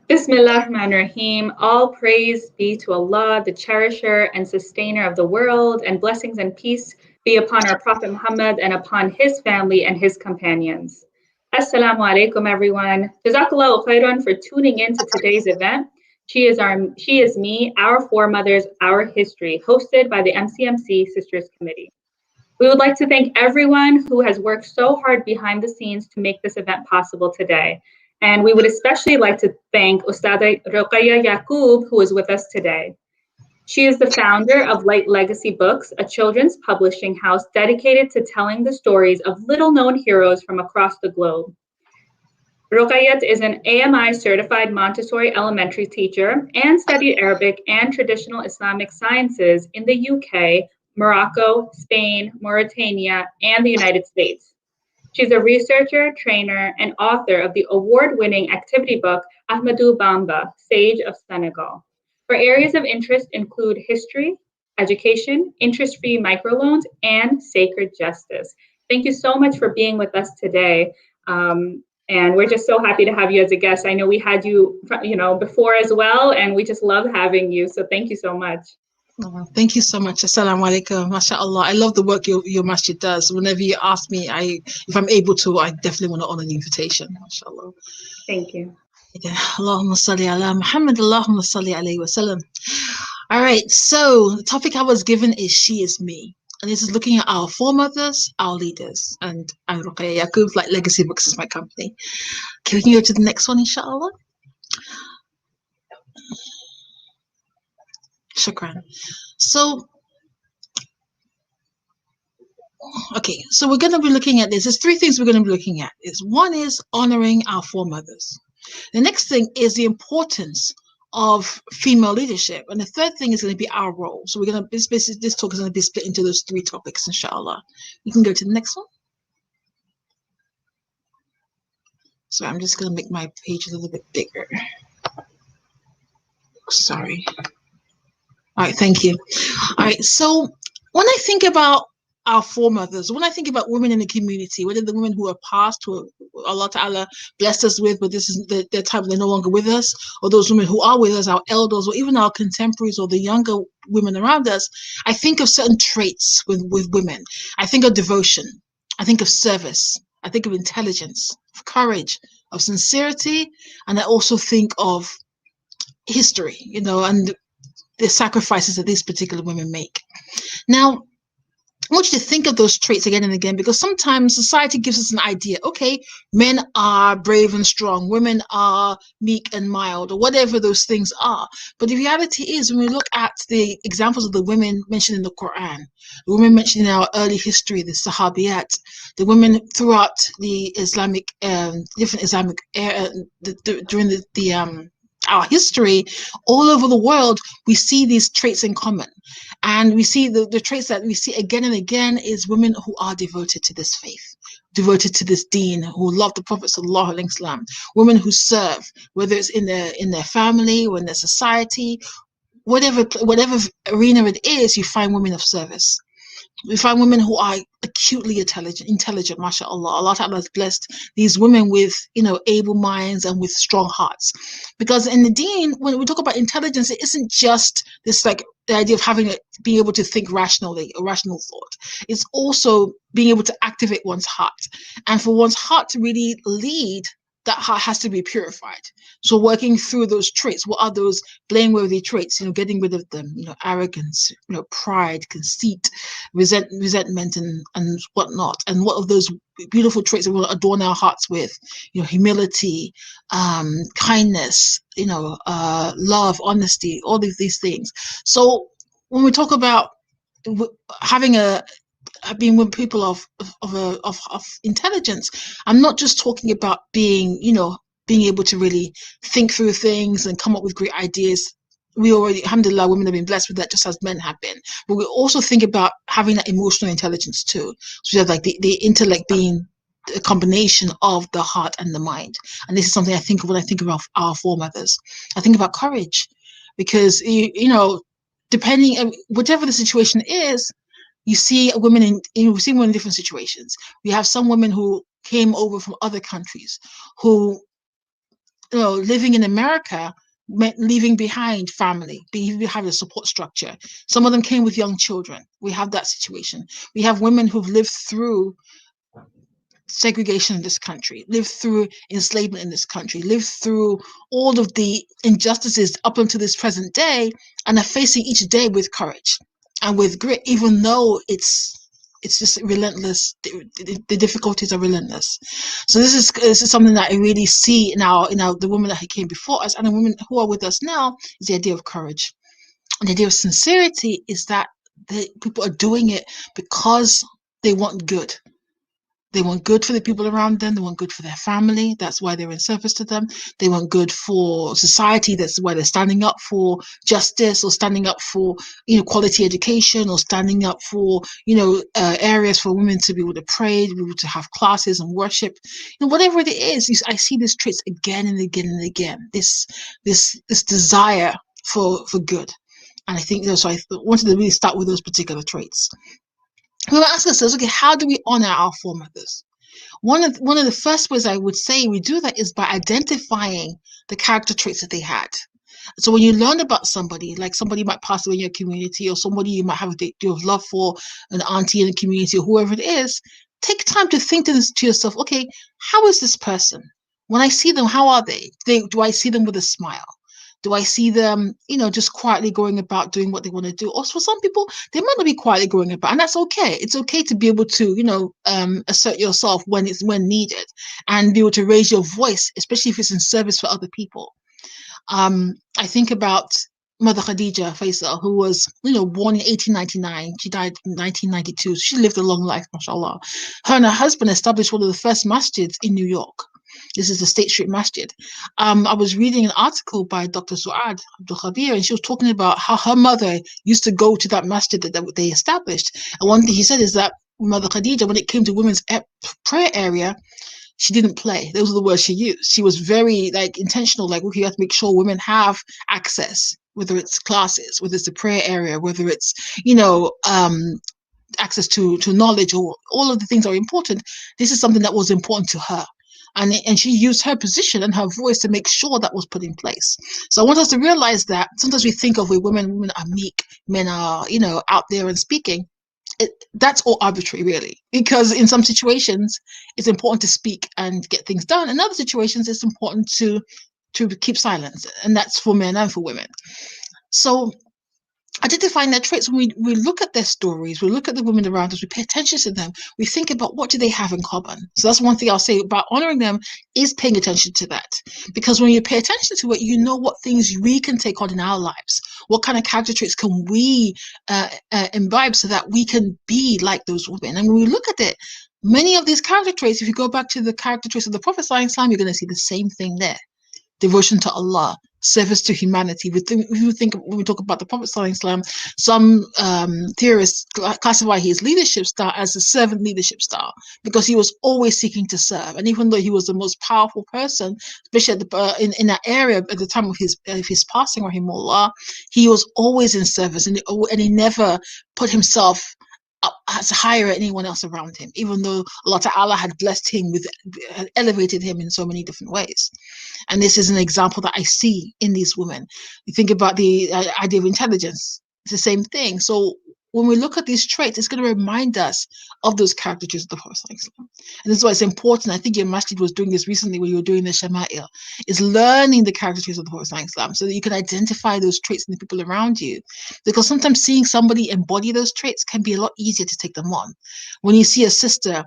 Bismillah ar-Rahman ar-Rahim. All praise be to Allah, the cherisher and sustainer of the world, and blessings and peace be upon our Prophet Muhammad and upon his family and his companions. Assalamu alaikum, everyone. Jazakallahu khairan for tuning in to today's event. She is me, Our Foremothers, Our History, hosted by the MCMC Sisters Committee. We would like to thank everyone who has worked so hard behind the scenes to make this event possible today. And we would especially like to thank Ustada Roqaya Yaqub, who is with us today. She is the founder of Light Legacy Books, a children's publishing house dedicated to telling the stories of little-known heroes from across the globe. Roqayat is an AMI certified Montessori elementary teacher and studied Arabic and traditional Islamic sciences in the UK, Morocco, Spain, Mauritania, and the United States. She's a researcher, trainer, and author of the award-winning activity book Ahmadou Bamba, Sage of Senegal. Her areas of interest include history, education, interest-free microloans, and sacred justice. Thank you so much for being with us today. And we're just so happy to have you as a guest. I know we had you, before as well, and we just love having you. So thank you so much. Oh, thank you so much. Assalamu alaikum. MashaAllah. I love the work your masjid does. Whenever you ask me, if I'm able to, I definitely want to honor the invitation. MashaAllah. Thank you. Allahumma salli ala Muhammad. Allahumma salli alayhi wa sallam. All right. So the topic I was given is She is Me. And this is looking at our foremothers, our leaders. And I'm Roqaya Yaqub, Light Legacy Books is my company. Okay, we can go to the next one, inshallah. Shukran. So, okay, so we're going to be looking at this. There's three things we're going to be looking at. One is honoring our foremothers. The next thing is the importance of female leadership. And the third thing is going to be our role. So we're going to, this talk is going to be split into those three topics, inshallah. You can go to the next one. So I'm just going to make my page a little bit bigger. Sorry. All right, thank you. All right, so when I think about our foremothers, when I think about women in the community, whether the women who are past, who Allah Ta'ala blessed us with, but this is their time, they're no longer with us, or those women who are with us, our elders, or even our contemporaries or the younger women around us, I think of certain traits with women. I think of devotion. I think of service. I think of intelligence, of courage, of sincerity, and I also think of history, and the sacrifices that these particular women make. Now, I want you to think of those traits again and again, because sometimes society gives us an idea. Okay, men are brave and strong, women are meek and mild, or whatever those things are. But the reality is, when we look at the examples of the women mentioned in the Quran, the women mentioned in our early history, the Sahabiyat, the women throughout the Islamic, different Islamic era, during our history, all over the world, we see these traits in common. And we see the traits that we see again and again is women who are devoted to this faith, devoted to this deen, who love the Prophet Sallallahu Alaihi Wasallam, women who serve, whether it's in their family or in their society, whatever arena it is, you find women of service. We find women who are acutely intelligent, mashallah. Allah Ta'ala has blessed these women with, able minds and with strong hearts. Because in the deen, when we talk about intelligence, it isn't just this, like, the idea of being able to think rationally, a rational thought. It's also being able to activate one's heart. And for one's heart to really lead, that heart has to be purified. So working through those traits, what are those blameworthy traits? Getting rid of them, arrogance, pride, conceit, resentment, and whatnot. And what of those beautiful traits that we will adorn our hearts with? Humility, kindness, love, honesty, all of these things. So when we talk about being with people of intelligence, I'm not just talking about being able to really think through things and come up with great ideas. We already, alhamdulillah, women have been blessed with that, just as men have been. But we also think about having that emotional intelligence too. So we have, like, the intellect being a combination of the heart and the mind. And this is something I think of when I think about our foremothers. I think about courage, because depending, whatever the situation is, you see women in different situations. We have some women who came over from other countries who living in America meant leaving behind family, leaving behind a support structure. Some of them came with young children. We have that situation. We have women who've lived through segregation in this country, lived through enslavement in this country, lived through all of the injustices up until this present day, and are facing each day with courage and with grit, even though it's just relentless. The difficulties are relentless. So this is something that I really see in the women that came before us and the women who are with us now, is the idea of courage. And the idea of sincerity is that people are doing it because they want good. They want good for the people around them. They want good for their family. That's why they're in service to them. They want good for society. That's why they're standing up for justice, or standing up for, quality education, or standing up for, areas for women to be able to pray, to be able to have classes and worship. Whatever it is, I see these traits again and again and again. This desire for good. And I think, so I wanted to really start with those particular traits. We will ask ourselves, okay, how do we honor our foremothers? One of the first ways I would say we do that is by identifying the character traits that they had. So when you learn about somebody, like somebody might pass away in your community, or somebody you might have a deal of love for, an auntie in the community, or whoever it is, take time to think to yourself, okay, how is this person? When I see them, how are they? Do I see them with a smile? Do I see them, just quietly going about doing what they want to do? Or for some people, they might not be quietly going about, and that's okay. It's okay to be able to, assert yourself when needed, and be able to raise your voice, especially if it's in service for other people. I think about Mother Khadija Faisal, who was, born in 1899. She died in 1992. She lived a long life, mashallah. Her and her husband established one of the first masjids in New York. This is the State Street Masjid. I was reading an article by Dr. Suad Abdul Khabir, and she was talking about how her mother used to go to that masjid that they established. And one thing he said is that Mother Khadija, when it came to women's prayer area, she didn't play. Those are the words she used. She was very intentional, okay, you have to make sure women have access, whether it's classes, whether it's the prayer area, whether it's, access to knowledge, or all of the things that are important. This is something that was important to her. And she used her position and her voice to make sure that was put in place. So I want us to realize that sometimes we think of women are meek, men are, out there and speaking. That's all arbitrary, really, because in some situations it's important to speak and get things done. In other situations, it's important to keep silence, and that's for men and for women. So identifying their traits, when we look at their stories, we look at the women around us, we pay attention to them, we think about what do they have in common. So that's one thing I'll say about honoring them, is paying attention to that. Because when you pay attention to it, you know what things we can take on in our lives. What kind of character traits can we imbibe so that we can be like those women? And when we look at it, many of these character traits, if you go back to the character traits of the Prophet ﷺ, you're going to see the same thing there. Devotion to Allah, service to humanity. When we talk about the Prophet ﷺ, some theorists classify his leadership style as a servant leadership style, because he was always seeking to serve. And even though he was the most powerful person, especially in that area at the time of his passing, rahimahullah, he was always in service, and he never put himself as higher than anyone else around him, even though Allah Ta'ala had blessed him had elevated him in so many different ways. And this is an example that I see in these women. You think about the idea of intelligence, it's the same thing. So when we look at these traits, it's going to remind us of those character traits of the Prophet. And this is why it's important. I think your Masjid was doing this recently when you were doing the Shama'il, is learning the character traits of the Prophet so that you can identify those traits in the people around you. Because sometimes seeing somebody embody those traits can be a lot easier to take them on. When you see a sister,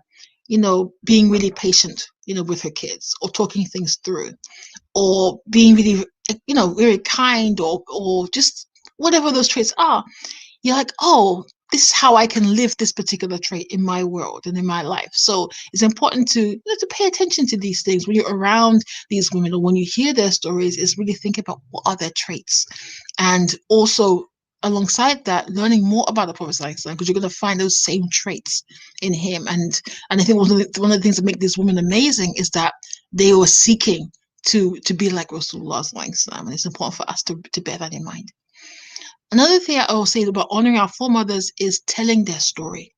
being really patient, with her kids, or talking things through, or being really, very kind, or just whatever those traits are, you're like, oh, this is how I can live this particular trait in my world and in my life. So it's important to pay attention to these things when you're around these women, or when you hear their stories, is really think about what are their traits. And also alongside that, learning more about the Prophet, because you're going to find those same traits in him. And I think one of the things that make these women amazing is that they were seeking to be like Rasulullah, and it's important for us to bear that in mind. Another thing I will say about honoring our foremothers is telling their story.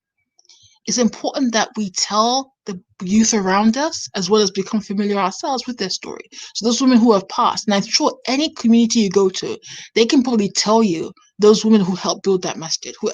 it's important that we tell the youth around us, as well as become familiar ourselves with their story. So those women who have passed, and I'm sure any community you go to, they can probably tell you those women who helped build that masjid, who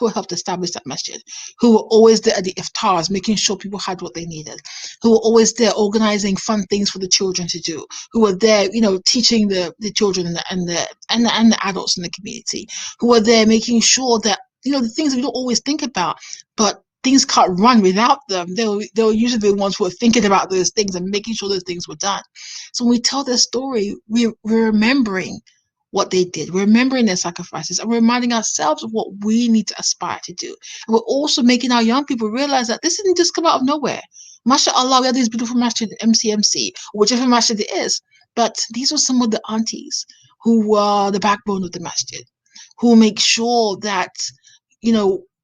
helped establish that masjid, who were always there at the iftars, making sure people had what they needed, who were always there organizing fun things for the children to do, who were there, teaching the children and the adults in the community, who were there making sure that, the things we don't always think about, but things can't run without them. They were usually the ones who were thinking about those things and making sure those things were done. So when we tell their story, we're remembering what they did. We're remembering their sacrifices, and we're reminding ourselves of what we need to aspire to do. And we're also making our young people realize that this didn't just come out of nowhere. MashaAllah, we have these beautiful masjid, MCMC, whichever masjid it is. But these were some of the aunties who were the backbone of the masjid, who make sure that,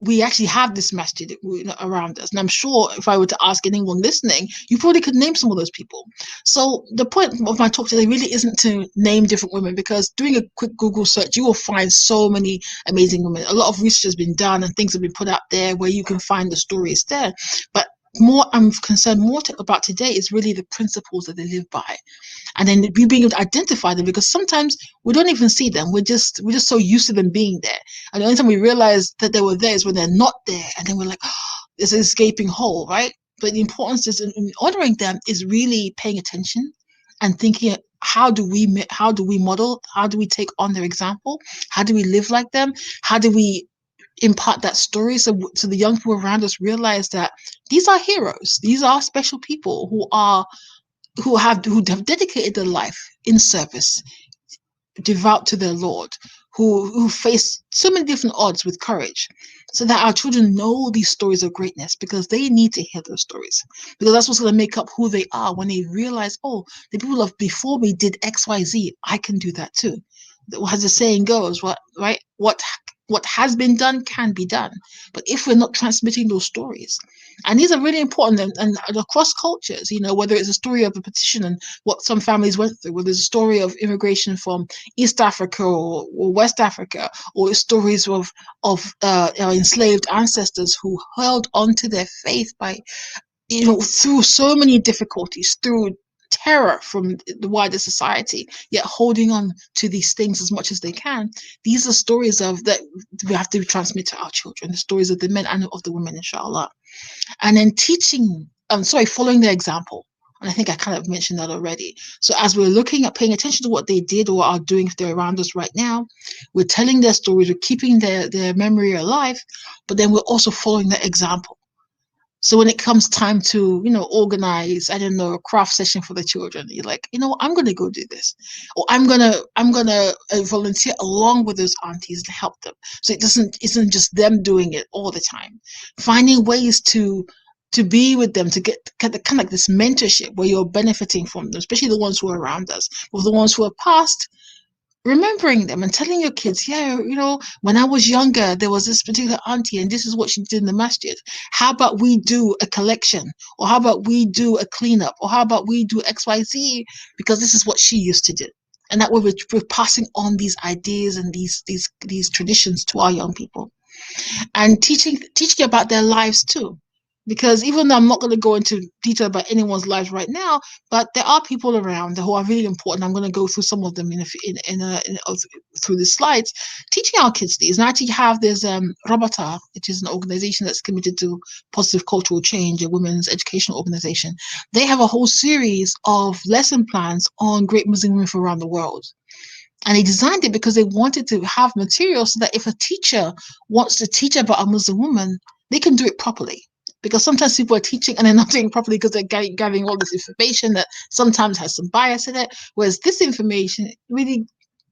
we actually have this masjid around us. And I'm sure if I were to ask anyone listening, you probably could name some of those people. So the point of my talk today really isn't to name different women, because doing a quick Google search, you will find so many amazing women. A lot of research has been done and things have been put out there where you can find the stories there. But more I'm concerned about today is really the principles that they live by, and then we being able to identify them, because sometimes we don't even see them. We're just so used to them being there, and the only time we realize that they were there is when they're not there, and then we're like, oh, there's an escaping hole, right? But the importance is in honoring them is really paying attention and thinking, how do we model, how do we take on their example, how do we live like them, how do we impart that story so the young people around us realize that these are heroes, these are special people who have dedicated their life in service, devout to their Lord, who face so many different odds with courage, so that our children know these stories of greatness, because they need to hear those stories, because that's what's going to make up who they are when they realize, oh, the people of before me did XYZ, I can do that too. As the saying goes, what has been done can be done. But if we're not transmitting those stories, and these are really important, and across cultures, whether it's a story of a petition and what some families went through, whether it's a story of immigration from East Africa or West Africa, or stories of enslaved ancestors who held on to their faith by, through so many difficulties, through terror from the wider society, yet holding on to these things as much as they can. These are stories that we have to transmit to our children, the stories of the men and of the women, inshallah. And then following their example. And I think I kind of mentioned that already. So as we're looking at paying attention to what they did or are doing if they're around us right now, we're telling their stories, we're keeping their memory alive, but then we're also following their example. So when it comes time to, organize, a craft session for the children, you're like, I'm going to go do this, or I'm going to volunteer along with those aunties to help them. So it isn't just them doing it all the time. Finding ways to be with them, to get kind of like this mentorship where you're benefiting from them, especially the ones who are around us, or the ones who are past. Remembering them and telling your kids, when I was younger, there was this particular auntie and this is what she did in the masjid. How about we do a collection? Or how about we do a cleanup? Or how about we do XYZ? Because this is what she used to do. And that way we're passing on these ideas and these traditions to our young people. And teaching about their lives too. Because even though I'm not going to go into detail about anyone's lives right now, but there are people around who are really important. I'm going to go through some of them through the slides, teaching our kids these. And I actually there's Rabata, which is an organization that's committed to positive cultural change, a women's educational organization. They have a whole series of lesson plans on great Muslim women from around the world. And they designed it because they wanted to have material so that if a teacher wants to teach about a Muslim woman, they can do it properly. Because sometimes people are teaching and they're not doing it properly because they're gathering all this information that sometimes has some bias in it. Whereas this information really,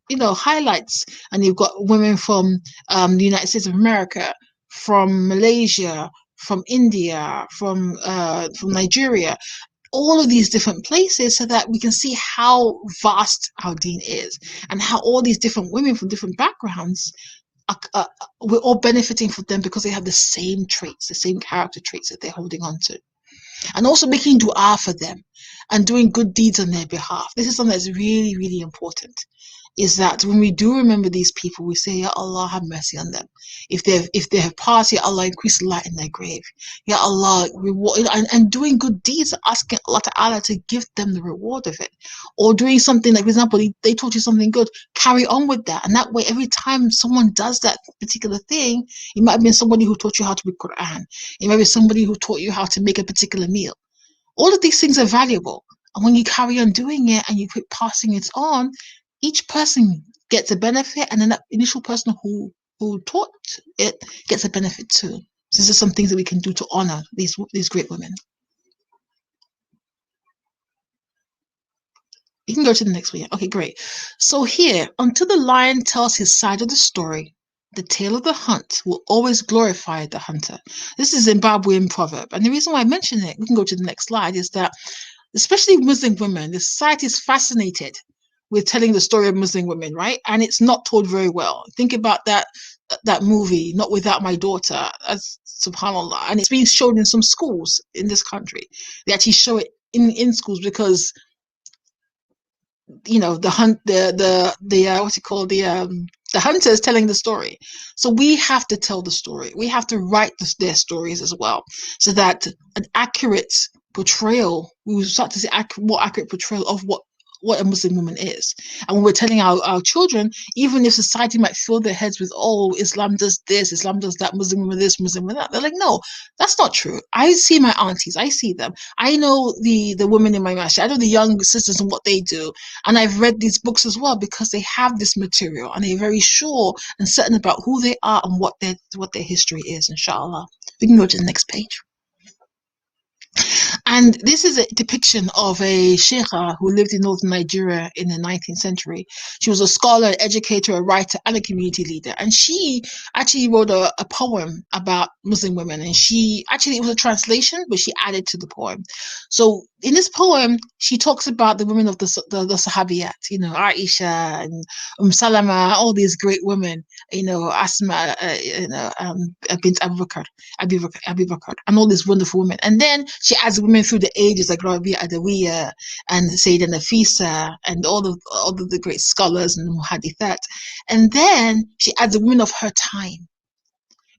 highlights, and you've got women from the United States of America, from Malaysia, from India, from Nigeria, all of these different places, so that we can see how vast our deen is and how all these different women from different backgrounds, we're all benefiting from them because they have the same traits, the same character traits that they're holding on to. And also making dua for them and doing good deeds on their behalf. This is something that's really, really important. is that when we do remember these people, we say, Ya Allah, have mercy on them. If they have passed, Ya Allah, increase light in their grave. Ya Allah, reward, and doing good deeds, asking Allah Ta'ala to give them the reward of it. Or doing something like, for example, they taught you something good, carry on with that. And that way, every time someone does that particular thing, it might have been somebody who taught you how to read Quran. It might be somebody who taught you how to make a particular meal. All of these things are valuable. And when you carry on doing it and you keep passing it on, each person gets a benefit, and then that initial person who taught it gets a benefit too. So these are some things that we can do to honor these great women. You can go to the next one. Okay, great. So here, until the lion tells his side of the story, the tale of the hunt will always glorify the hunter. This is a Zimbabwean proverb. And the reason why I mention it, we can go to the next slide, is that especially Muslim women, the society is fascinated with telling the story of Muslim women, right? And it's not told very well. Think about that movie, Not Without My Daughter, as subhanAllah. And it's being shown in some schools in this country. They actually show it in schools because, you know, the hunter is telling the story. So we have to tell the story. We have to write their stories as well, so that an accurate portrayal, we start to see more accurate portrayal of what a Muslim woman is. And when we're telling our children, even if society might fill their heads with, oh, Islam does this, Islam does that, Muslim women this, Muslim women that, they're like, no, that's not true. I see my aunties, I see them. I know the women in my masjid, I know the young sisters and what they do. And I've read these books as well because they have this material and they're very sure and certain about who they are and what their history is, inshallah. We can go to the next page. And this is a depiction of a sheikha who lived in northern Nigeria in the 19th century. She was a scholar, educator, a writer, and a community leader. And she actually wrote a poem about Muslim women. And it was a translation, but she added to the poem. So in this poem, she talks about the women of the Sahabiyat, you know, Aisha and Salama, all these great women, you know, Asma, bint Abu Bakr, and all these wonderful women. And then she adds women through the ages like Rabi'a Adawiya and Sayyidah Nafisa and all of the great scholars and muhadithat. And then she adds the women of her time,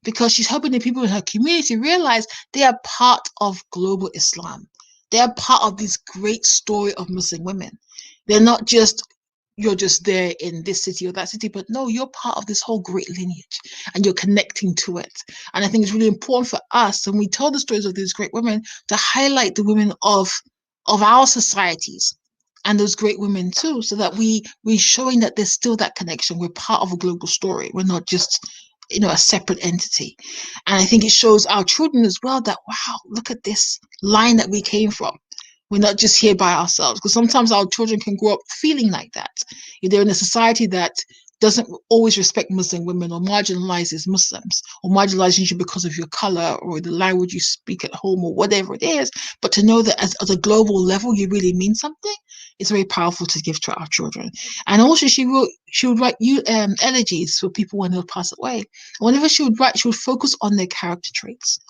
because she's helping the people in her community realize they are part of global Islam. They are part of this great story of Muslim women. They're not just, you're just there in this city or that city, but no, you're part of this whole great lineage and you're connecting to it. And I think it's really important for us, when we tell the stories of these great women, to highlight the women of our societies and those great women too, so that we're showing that there's still that connection. We're part of a global story. We're not just, you know, a separate entity. And I think it shows our children as well that, wow, look at this line that we came from. We're not just here by ourselves, because sometimes our children can grow up feeling like that. They're in a society that doesn't always respect Muslim women or marginalizes Muslims or marginalizes you because of your color or the language you speak at home or whatever it is. But to know that at a global level, you really mean something, it's very powerful to give to our children. And also she would write elegies for people when they'll pass away. Whenever she would write, she would focus on their character traits.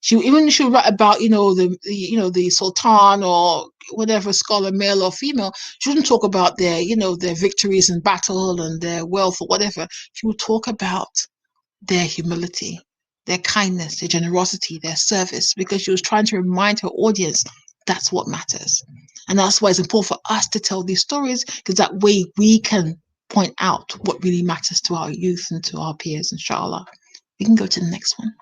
She would write about, the sultan or whatever scholar, male or female. She wouldn't talk about their victories in battle and their wealth or whatever. She would talk about their humility, their kindness, their generosity, their service, because she was trying to remind her audience that's what matters. And that's why it's important for us to tell these stories, because that way we can point out what really matters to our youth and to our peers, inshallah. We can go to the next one.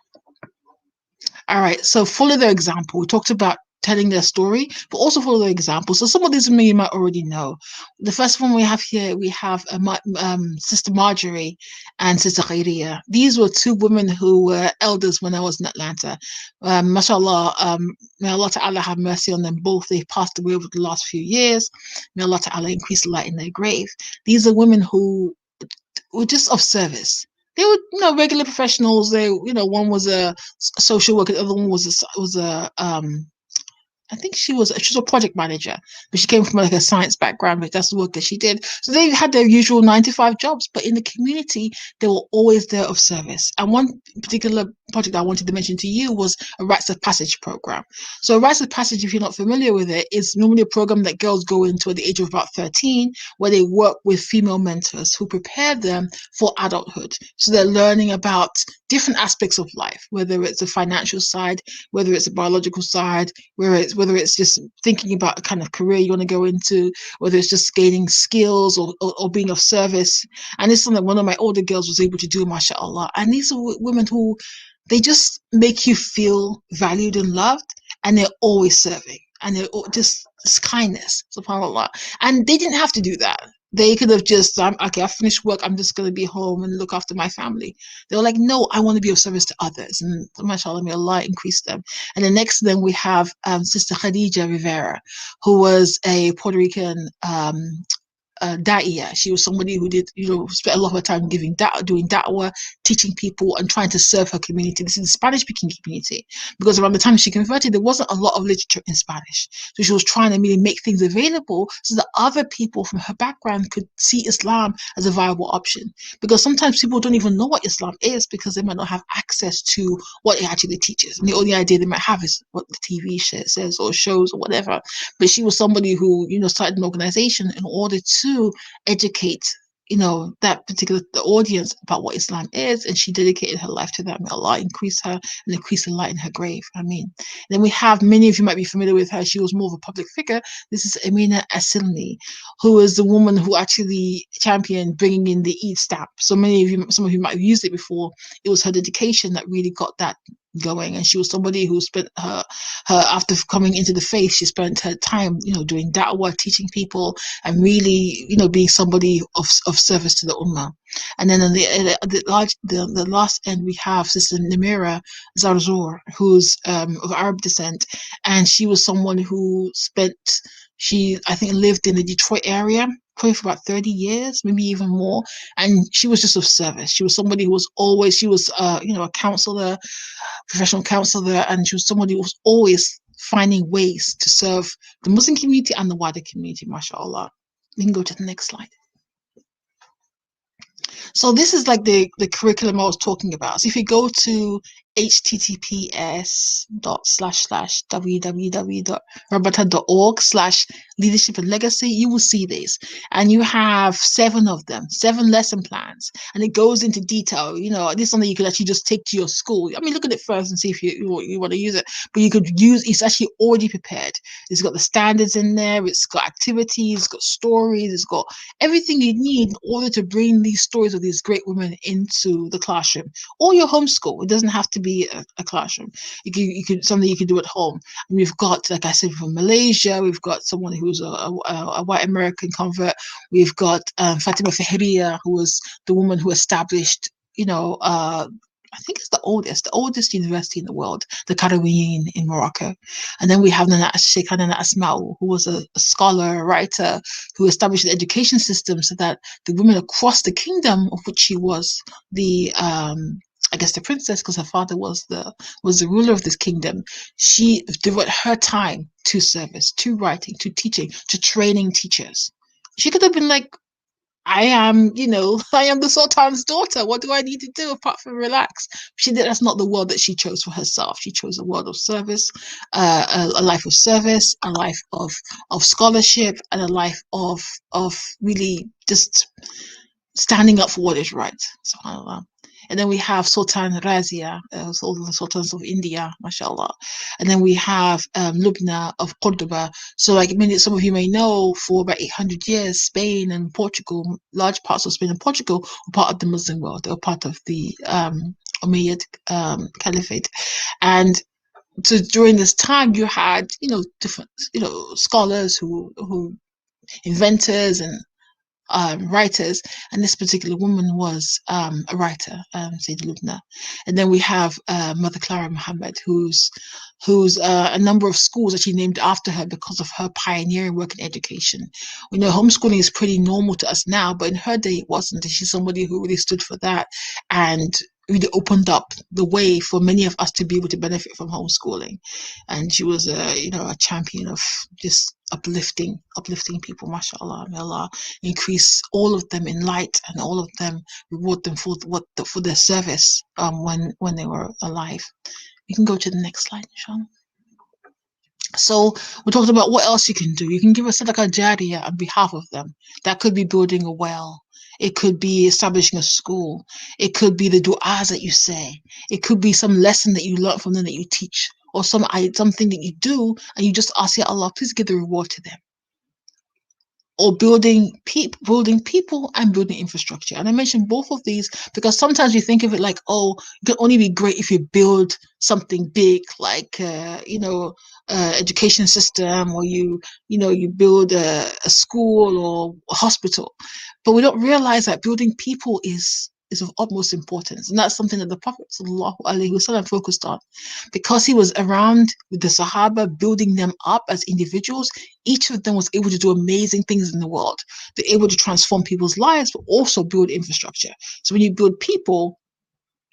All right, so follow their example. We talked about telling their story, but also follow their example. So some of these you might already know. The first one we have here, we have Sister Marjorie and Sister Khadija. These were two women who were elders when I was in Atlanta. Mashallah, may Allah Ta'ala have mercy on them both. They've passed away over the last few years. May Allah Ta'ala increase the light in their grave. These are women who were just of service. They were, regular professionals. They, one was a social worker, the other one was I think she was a project manager, but she came from like a science background, but that's the work that she did. So they had their usual 9 to 5 jobs, but in the community, they were always there of service. And one particular project I wanted to mention to you was a Rites of Passage program. So Rites of Passage, if you're not familiar with it, is normally a program that girls go into at the age of about 13, where they work with female mentors who prepare them for adulthood. So they're learning about different aspects of life, whether it's the financial side, whether it's a biological side, whether it's just thinking about the kind of career you want to go into, whether it's just gaining skills or being of service. And it's something that one of my older girls was able to do, mashallah. And these are women who, they just make you feel valued and loved, and they're always serving, and they're just, it's kindness, subhanAllah. And they didn't have to do that. They could have just, okay, I finished work, I'm just going to be home and look after my family. They were like, no, I want to be of service to others. And mashallah, may Allah increase them. And then next to them, we have Sister Khadija Rivera, who was a Puerto Rican da'iya. She was somebody who did, spent a lot of her time doing da'wah, teaching people and trying to serve her community. This is the Spanish-speaking community, because around the time she converted, there wasn't a lot of literature in Spanish. So she was trying to really make things available so that other people from her background could see Islam as a viable option. Because sometimes people don't even know what Islam is, because they might not have access to what it actually teaches. And the only idea they might have is what the TV says or shows or whatever. But she was somebody who, started an organization in order to educate that particular the audience about what Islam is, and she dedicated her life to that. May Allah increase her and increase the light in her grave. I mean, then we have, many of you might be familiar with her. She was more of a public figure. This is Amina Assembly, who is the woman who actually championed bringing in the Eid stamp. So some of you might have used it before. It was her dedication that really got that going. And she was somebody who spent her after coming into the faith, she spent her time doing da'wah, teaching people, and really being somebody of service to the ummah. And then on the last end, we have Sister Nimira Zarzor, who's of Arab descent, and she was someone who I think lived in the Detroit area probably for about 30 years, maybe even more. And she was just of service. She was somebody who was always, she was a counselor, professional counselor, and she was somebody who was always finding ways to serve the Muslim community and the wider community, mashallah. We can go to the next slide. So this is like the curriculum I was talking about. So if you go to https://www.rabata.org/leadership and legacy, you will see this, and you have 7 of them, 7 lesson plans, and it goes into detail. This is something you could actually just take to your school. I mean, look at it first and see if you want to use it, but you could use, it's actually already prepared. It's got the standards in there, it's got activities, it's got stories, it's got everything you need in order to bring these stories of these great women into the classroom or your homeschool. It doesn't have to be a classroom. You could something you can do at home. And we've got, like I said, from Malaysia, we've got someone who's a white American convert. We've got Fatima Fahriya, who was the woman who established, I think it's the oldest university in the world, the Qarawiyyin in Morocco. And then we have Sheikhan Asmal, who was a scholar, a writer, who established the education system so that the women across the kingdom, of which she was the I guess the princess, because her father was the ruler of this kingdom, she devoted her time to service, to writing, to teaching, to training teachers. She could have been like, I am the Sultan's daughter. What do I need to do apart from relax? That's not the world that she chose for herself. She chose a world of service, a life of service, a life of scholarship, and a life of really just standing up for what is right. SubhanAllah. And then we have Sultan Razia, all the sultans of India, mashallah. And then we have Lubna of Cordoba. So like some of you may know, for about 800 years, Spain and Portugal, large parts of Spain and Portugal were part of the Muslim world. They were part of the Umayyad Caliphate. And so during this time, you had, different, scholars who inventors and writers, and this particular woman was a writer, Sayyida Lubna. And then we have Mother Clara Mohammed, who's a number of schools actually named after her because of her pioneering work in education. We know homeschooling is pretty normal to us now, but in her day it wasn't. And she's somebody who really stood for that and really opened up the way for many of us to be able to benefit from homeschooling. And she was a champion of just uplifting people. Mashallah, may Allah increase all of them in light, and all of them reward them for their service when they were alive. You can go to the next slide, Sean. So we talked about what else you can do. You can give a sadaqah jariyah on behalf of them. That could be building a well. It could be establishing a school. It could be the du'as that you say. It could be some lesson that you learn from them that you teach, or something that you do and you just ask, Ya Allah, please give the reward to them. Or building people and building infrastructure. And I mentioned both of these because sometimes you think of it like, oh, it can only be great if you build something big, like education system, or you build a school or a hospital. But we don't realize that building people is of utmost importance, and that's something that the Prophet ﷺ focused on, because he was around with the Sahaba, building them up as individuals. Each of them was able to do amazing things in the world. They're able to transform people's lives, but also build infrastructure. So when you build people,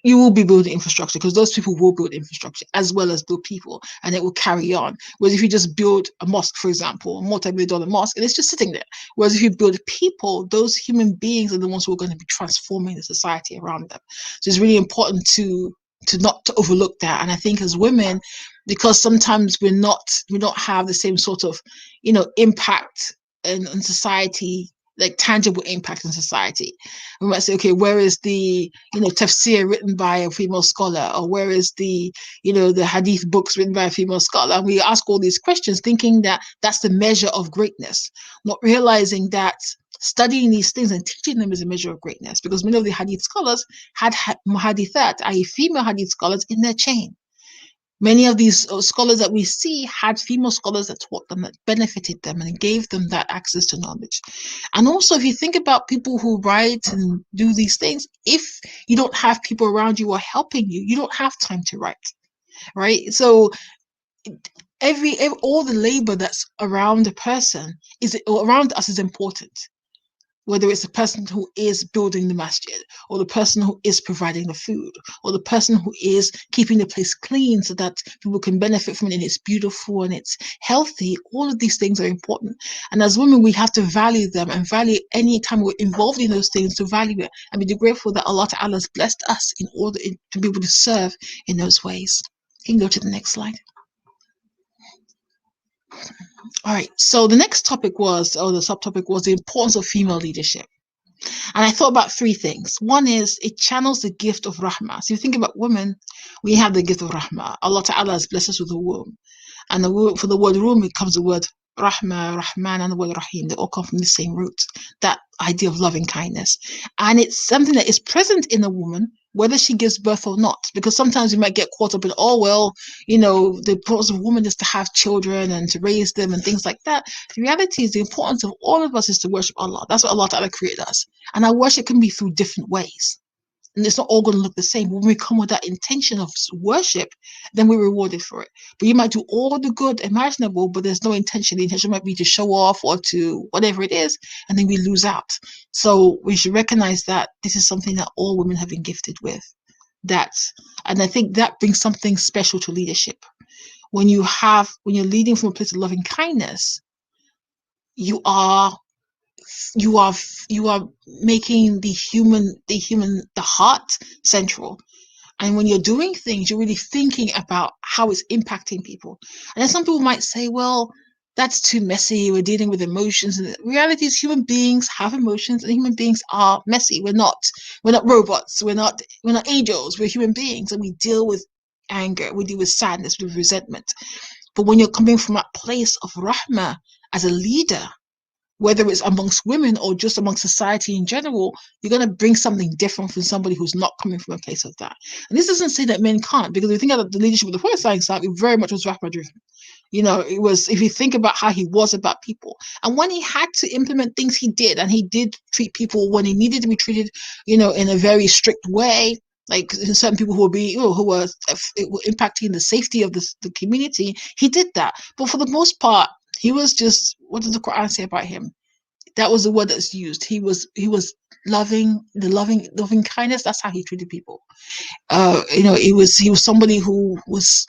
you will be building infrastructure, because those people will build infrastructure as well as build people, and it will carry on. Whereas if you just build a mosque, for example, a multi-million-dollar mosque, and it's just sitting there. Whereas if you build people, those human beings are the ones who are going to be transforming the society around them. So it's really important to not to overlook that. And I think as women, because sometimes we don't have the same sort of impact in society, like tangible impact in society. We might say, okay, where is the tafsir written by a female scholar, or where is the the hadith books written by a female scholar? And we ask all these questions thinking that that's the measure of greatness, not realizing that studying these things and teaching them is a measure of greatness, because many of the hadith scholars had muhadithat, i.e. female hadith scholars, in their chain. Many of these scholars that we see had female scholars that taught them, that benefited them and gave them that access to knowledge. And also, if you think about people who write and do these things, if you don't have people around you who are helping you, you don't have time to write, right? So all the labor that's around a person around us is important. Whether it's the person who is building the masjid, or the person who is providing the food, or the person who is keeping the place clean so that people can benefit from it and it's beautiful and it's healthy, all of these things are important. And as women, we have to value them, and value any time we're involved in those things, to value it and be grateful that Allah Ta'ala has blessed us in order to be able to serve in those ways. You can go to the next slide. All right, so the next topic was, or the subtopic was, the importance of female leadership. And I thought about three things. One is it channels the gift of rahmah. So you think about women, we have the gift of rahmah. Allah Ta'ala has blessed us with a womb. And for the word womb, it comes the word rahmah, rahman, and the word rahim. They all come from the same root, that idea of loving kindness. And it's something that is present in a woman, whether she gives birth or not. Because sometimes we might get caught up in, the importance of woman is to have children and to raise them and things like that. The reality is the importance of all of us is to worship Allah. That's what Allah Ta'ala created us. And our worship can be through different ways. And it's not all going to look the same. When we come with that intention of worship, then we're rewarded for it. But you might do all the good imaginable, but there's no intention. The intention might be to show off or to whatever it is, and then we lose out. So we should recognize that this is something that all women have been gifted with. And I think that brings something special to leadership. When you're leading from a place of loving kindness, you are making the heart central. And when you're doing things, you're really thinking about how it's impacting people. And then some people might say, well, that's too messy, we're dealing with emotions. And the reality is human beings have emotions, and human beings are messy. We're not robots, we're not angels, we're human beings, and we deal with anger, we deal with sadness, with resentment. But when you're coming from that place of rahmah as a leader, whether it's amongst women or just amongst society in general, you're going to bring something different from somebody who's not coming from a place of that. And this doesn't say that men can't, because if you think about the leadership of the Prophet, it very much was rahmah driven. It was, if you think about how he was about people, and when he had to implement things, he did, and he did treat people when he needed to be treated, in a very strict way. Like certain people who were impacting the safety of the community, he did that. But for the most part, he was just, what does the Quran say about him? That was the word that's used. He was loving, the loving kindness. That's how he treated people. He was somebody who was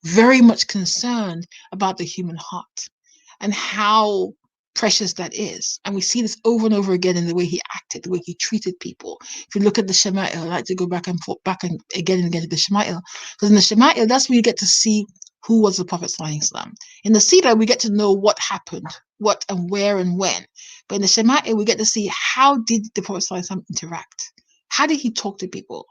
very much concerned about the human heart and how precious that is. And we see this over and over again in the way he acted, the way he treated people. If you look at the Shama'il, I like to go back and again and again to the Shama'il, because in the Shama'il, that's where you get to see who was the Prophet ﷺ. In the Sirah, we get to know what happened, what and where and when. But in the Shama'il, we get to see how did the Prophet ﷺ interact? How did he talk to people?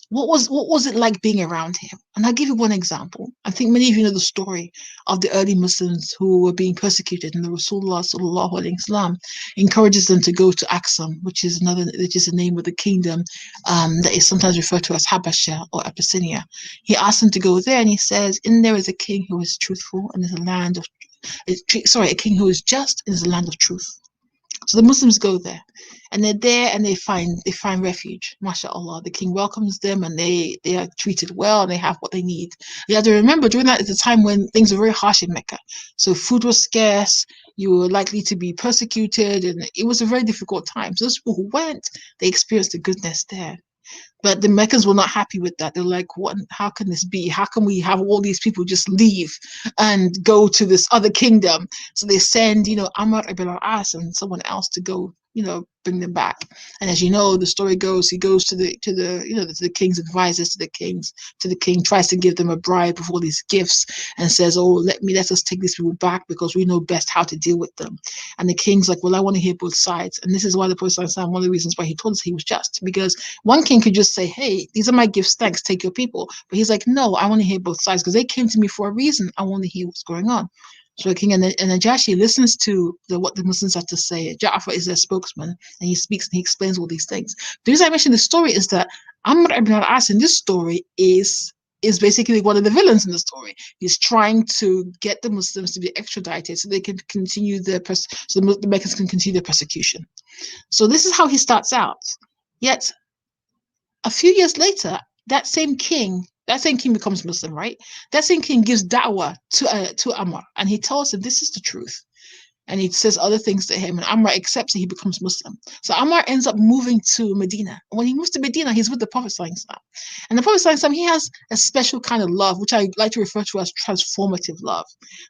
What was it like being around him? And I'll give you one example. I think many of you know the story of the early Muslims who were being persecuted, and the Rasulullah sallallahu alaihi wasallam encourages them to go to Aksum, which is the name of the kingdom that is sometimes referred to as Habasha or Abyssinia. He asks them to go there, and he says, "In there is a king who is truthful and is a king who is just and is a land of truth." So the Muslims go there, and they're there, and they find refuge. MashaAllah, the king welcomes them, and they are treated well, and they have what they need. You have to remember, during that is a time when things were very harsh in Mecca, so food was scarce. You were likely to be persecuted, and it was a very difficult time. So those people who went, they experienced the goodness there. But the Meccans were not happy with that. They're like, what? How can this be? How can we have all these people just leave and go to this other kingdom? So they send, Amr ibn al-As and someone else to go, bring them back. And as you know, the story goes, he goes to the king's advisors, to the king, tries to give them a bribe of all these gifts, and says, "Oh, let us take these people back because we know best how to deal with them." And the king's like, "Well, I want to hear both sides." And this is why the Prophet, one of the reasons why he told us he was just, because one king could just say, "Hey, these are my gifts, thanks, take your people." But he's like, "No, I want to hear both sides because they came to me for a reason. I want to hear what's going on." So the king and Najashi listens to what the Muslims have to say. Ja'far is their spokesman, and he speaks and he explains all these things. The reason I mention the story is that Amr ibn al-As in this story is basically one of the villains in the story. He's trying to get the Muslims to be extradited so they can continue so the Meccans can continue their persecution. So this is how he starts out. Yet a few years later, that same king becomes Muslim, right? That same king gives da'wah to Ammar, and he tells him this is the truth. And he says other things to him, and Ammar accepts and he becomes Muslim. So Ammar ends up moving to Medina. When he moves to Medina, he's with the Prophet ﷺ. And the Prophet ﷺ, he has a special kind of love, which I like to refer to as transformative love.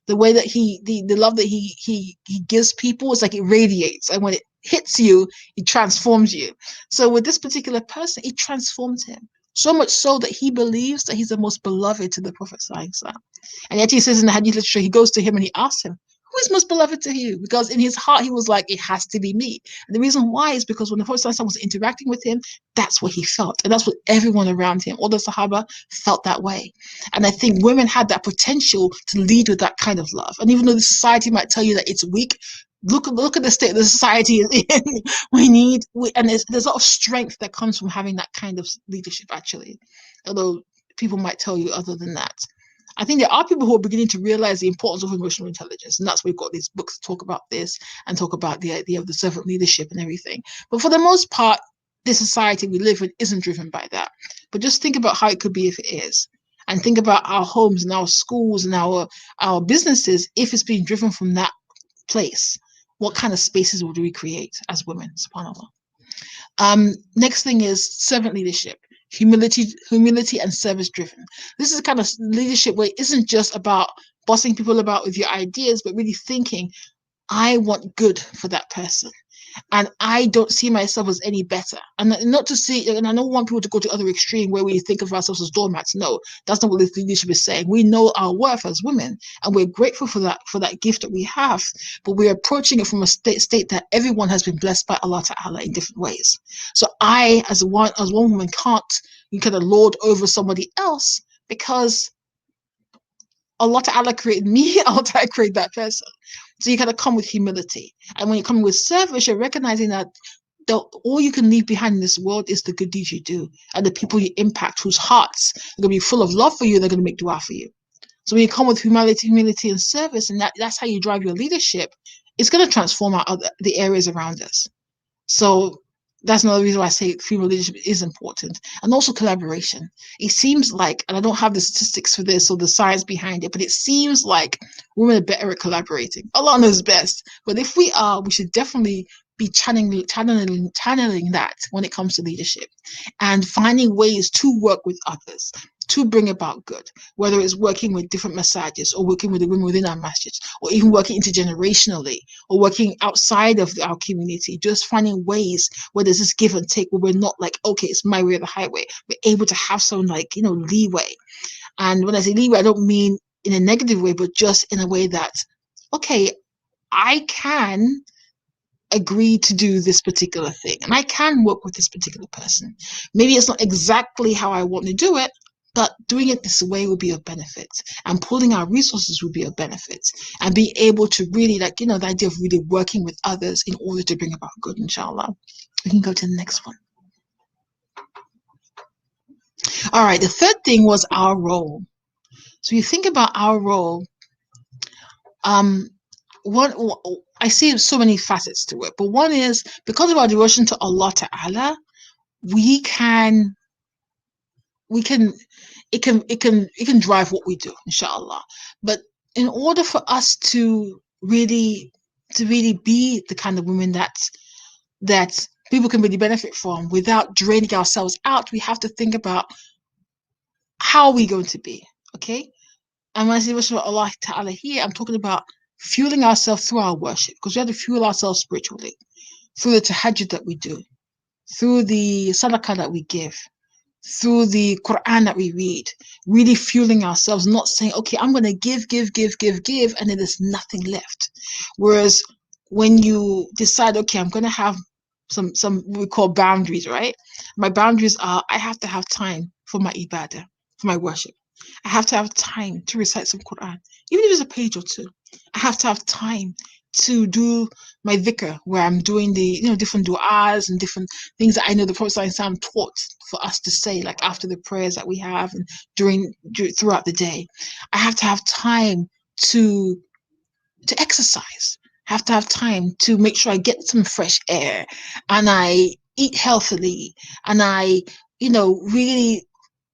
The way that the love that he gives people is like it radiates, and when it hits you, it transforms you. So with this particular person, it transforms him. So much so that he believes that he's the most beloved to the Prophet ﷺ. And yet he says in the hadith literature, he goes to him and he asks him, "Who is most beloved to you?" Because in his heart, he was like, it has to be me. And the reason why is because when the Prophet ﷺ was interacting with him, that's what he felt. And that's what everyone around him, all the Sahaba, felt that way. And I think women had that potential to lead with that kind of love. And even though the society might tell you that it's weak, look at the state the society is in. And there's a lot of strength that comes from having that kind of leadership, actually. Although people might tell you other than that. I think there are people who are beginning to realize the importance of emotional intelligence, and that's why we've got these books to talk about this and talk about the idea of the servant leadership and everything. But for the most part, this society we live in isn't driven by that. But just think about how it could be if it is. And think about our homes and our schools and our businesses if it's being driven from that place. What kind of spaces would we create as women, subhanAllah? Next thing is servant leadership. Humility and service driven. This is the kind of leadership where it isn't just about bossing people about with your ideas, but really thinking, I want good for that person, and I don't see myself as any better. And not to see, and I don't want people to go to the other extreme where we think of ourselves as doormats. No, that's not what this leadership is saying. We know our worth as women, and we're grateful for that gift that we have, but we're approaching it from a state that everyone has been blessed by Allah Ta'ala in different ways. So I, as one woman, can't kind of lord over somebody else, because Allah Ta'ala created me, Allah Ta'ala created that person. So you kind of come with humility. And when you come with service, you're recognizing that all you can leave behind in this world is the good deeds you do and the people you impact, whose hearts are going to be full of love for you, they're going to make dua for you. So when you come with humility and service, and that's how you drive your leadership, it's going to transform the areas around us. So that's another reason why I say female leadership is important. And also collaboration. It seems like, and I don't have the statistics for this or the science behind it, but it seems like women are better at collaborating. Allah knows best. But if we are, we should definitely be channeling that when it comes to leadership and finding ways to work with others to bring about good, whether it's working with different massages or working with the women within our masjids, or even working intergenerationally or working outside of our community, just finding ways where there's this give and take, where we're not like, okay, it's my way or the highway. We're able to have some leeway. And when I say leeway, I don't mean in a negative way, but just in a way that, okay, I can agree to do this particular thing and I can work with this particular person. Maybe it's not exactly how I want to do it, but doing it this way will be of benefit, and pulling our resources will be of benefit, and being able to really the idea of really working with others in order to bring about good, inshallah. We can go to the next one. All right, the third thing was our role. So you think about our role, what I see so many facets to it, but one is because of our devotion to Allah Ta'ala, it can drive what we do, inshallah. But in order for us to really be the kind of women that people can really benefit from without draining ourselves out, we have to think about how are we going to be, okay? And when I say devotion to Allah Ta'ala here, I'm talking about fueling ourselves through our worship, because we have to fuel ourselves spiritually through the tahajjud that we do, through the sadaqah that we give, through the Quran that we read, really fueling ourselves, not saying, okay, I'm going to give, and then there's nothing left. Whereas when you decide, okay, I'm going to have some what we call boundaries, right? My boundaries are, I have to have time for my ibadah, for my worship. I have to have time to recite some Quran, even if it's a page or two. I have to have time to do my dhikr, where I'm doing the different du'as and different things that I know the Prophet ﷺ taught for us to say, like after the prayers that we have and throughout the day. I have to have time to exercise. I have to have time to make sure I get some fresh air, and I eat healthily, and I really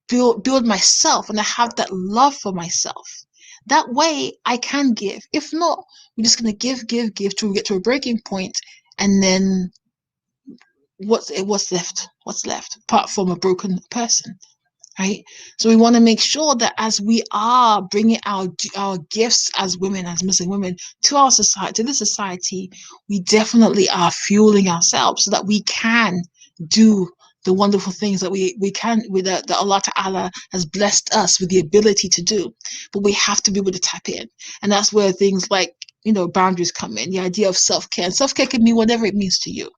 build myself, and I have that love for myself. That way I can give. If not, we're just going to give till we get to a breaking point, and then what's left? What's left apart from a broken person, right? So we want to make sure that as we are bringing our gifts as women, as Muslim women, to our society, to the society, we definitely are fueling ourselves so that we can do the wonderful things that we can, with that Allah Ta'ala has blessed us with the ability to do. But we have to be able to tap in, and that's where things like boundaries come in. The idea of self-care, and self-care can mean whatever it means to you.